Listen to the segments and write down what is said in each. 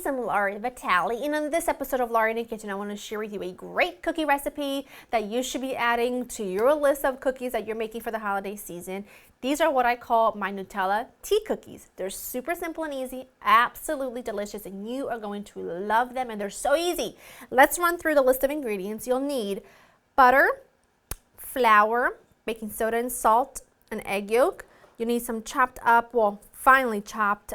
ladies, I'm Laurie Vitale, and in this episode of Laurie in the Kitchen, I want to share with you a great cookie recipe that you should be adding to your list of cookies that you're making for the holiday season. These are what I call my Nutella tea cookies. They're super simple and easy, absolutely delicious, and you are going to love them, and they're so easy. Let's run through the list of ingredients. You'll need butter, flour, baking soda and salt, an egg yolk. You need some chopped up, finely chopped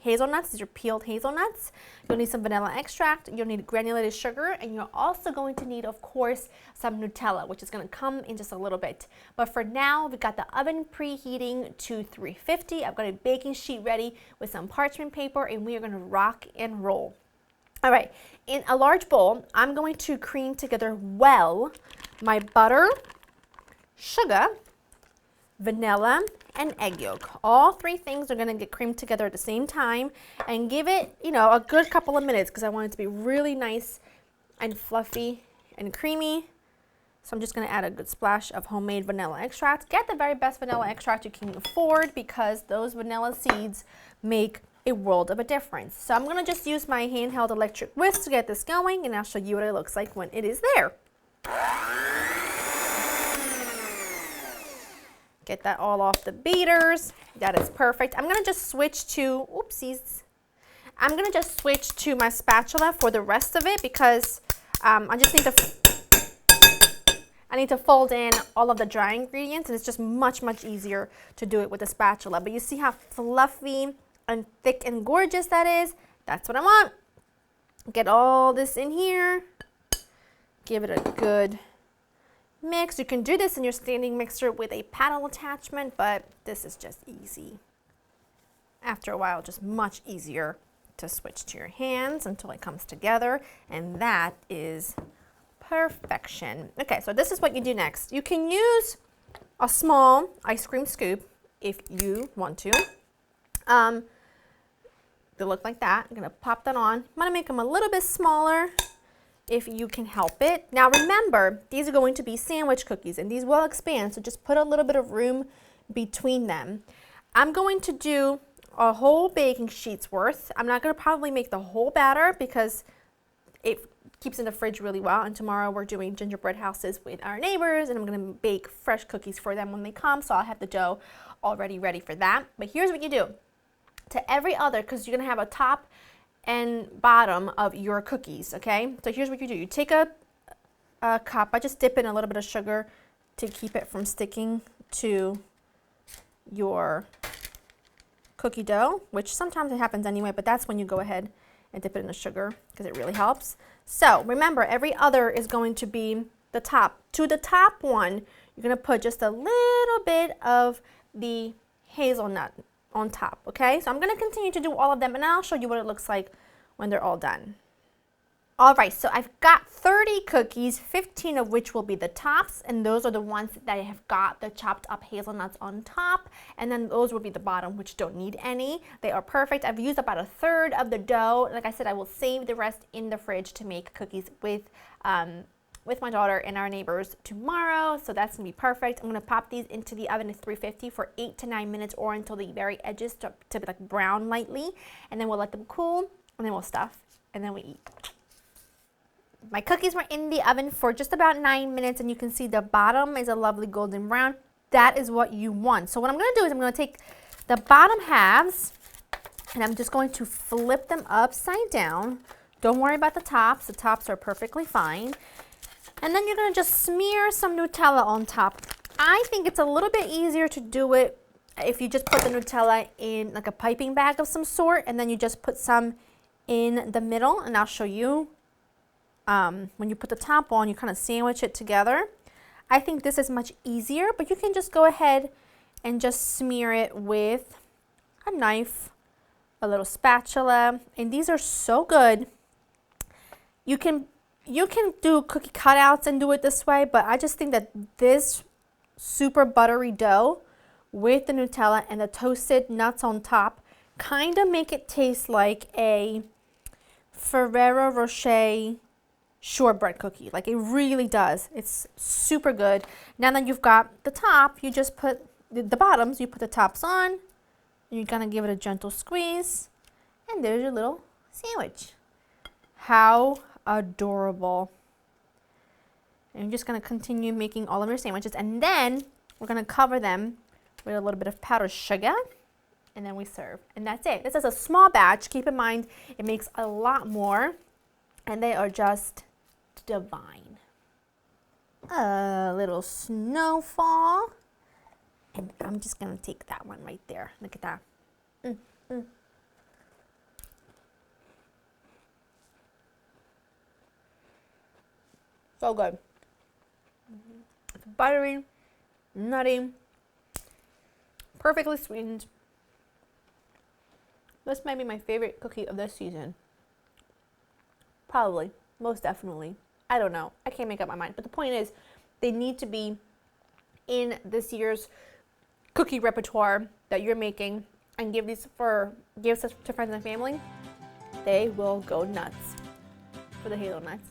hazelnuts. These are peeled hazelnuts. You'll need some vanilla extract. You'll need granulated sugar, and you're also going to need, of course, some Nutella, which is going to come in just a little bit. But for now, we've got the oven preheating to 350. I've got a baking sheet ready with some parchment paper, and we are going to rock and roll. All right, in a large bowl, I'm going to cream together well my butter, sugar, vanilla, and egg yolk. All three things are going to get creamed together at the same time, and give it, a good couple of minutes because I want it to be really nice and fluffy and creamy. So I'm just going to add a good splash of homemade vanilla extract. Get the very best vanilla extract you can afford because those vanilla seeds make a world of a difference. So I'm going to just use my handheld electric whisk to get this going, and I'll show you what it looks like when it is there. Get that all off the beaters. That is perfect. I'm gonna just switch to, oopsies. I'm gonna just switch to my spatula for the rest of it because I need to fold in all of the dry ingredients, and it's just much easier to do it with a spatula. But you see how fluffy and thick and gorgeous that is? That's what I want. Get all this in here. Give it a good mix. You can do this in your standing mixer with a paddle attachment, but this is just easy. After a while, just much easier to switch to your hands until it comes together, and that is perfection. Okay, so this is what you do next. You can use a small ice cream scoop if you want to. They look like that. I'm gonna pop that on. I'm gonna make them a little bit smaller if you can help it. Now remember, these are going to be sandwich cookies, and these will expand, so just put a little bit of room between them. I'm going to do a whole baking sheet's worth. I'm not going to probably make the whole batter because it keeps in the fridge really well, and tomorrow we're doing gingerbread houses with our neighbors, and I'm going to bake fresh cookies for them when they come, so I'll have the dough already ready for that. But here's what you do. To every other, because you're going to have a top and bottom of your cookies, okay? So here's what you do. You take a cup. I just dip in a little bit of sugar to keep it from sticking to your cookie dough, which sometimes it happens anyway, but that's when you go ahead and dip it in the sugar because it really helps. So remember, every other is going to be the top. To the top one, you're going to put just a little bit of the hazelnut on top, okay? So I'm going to continue to do all of them, and I'll show you what it looks like when they're all done. All right, so I've got 30 cookies, 15 of which will be the tops, and those are the ones that have got the chopped up hazelnuts on top, and then those will be the bottom, which don't need any. They are perfect. I've used about a third of the dough. Like I said, I will save the rest in the fridge to make cookies with my daughter and our neighbors tomorrow, so that's gonna be perfect. I'm gonna pop these into the oven at 350 for 8 to 9 minutes, or until the very edges to be like brown lightly, and then we'll let them cool, and then we'll stuff, and then we eat. My cookies were in the oven for just about 9 minutes, and you can see the bottom is a lovely golden brown. That is what you want. So what I'm gonna do is I'm gonna take the bottom halves, and I'm just going to flip them upside down. Don't worry about the tops. The tops are perfectly fine. And then you're going to just smear some Nutella on top. I think it's a little bit easier to do it if you just put the Nutella in like a piping bag of some sort, and then you just put some in the middle, and I'll show you. When you put the top on, you kind of sandwich it together. I think this is much easier, but you can just go ahead and just smear it with a knife, a little spatula, and these are so good. You can do cookie cutouts and do it this way, but I just think that this super buttery dough with the Nutella and the toasted nuts on top kind of make it taste like a Ferrero Rocher shortbread cookie. Like, it really does. It's super good. Now that you've got the top, you just put the bottoms, you put the tops on, and you're gonna give it a gentle squeeze, and there's your little sandwich. How adorable. And you're just gonna continue making all of your sandwiches, and then we're gonna cover them with a little bit of powdered sugar, and then we serve. And that's it. This is a small batch. Keep in mind, it makes a lot more, and they are just divine. A little snowfall. And I'm just gonna take that one right there. Look at that. So good. It's buttery, nutty, perfectly sweetened. This might be my favorite cookie of this season. Probably, most definitely. I don't know. I can't make up my mind. But the point is, they need to be in this year's cookie repertoire that you're making, and give these for gifts to friends and family. They will go nuts for the hazelnuts.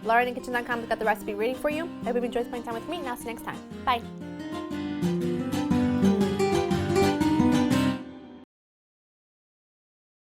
LauraInTheKitchen.com has got the recipe ready for you. I hope you enjoyed spending time with me, and I'll see you next time. Bye.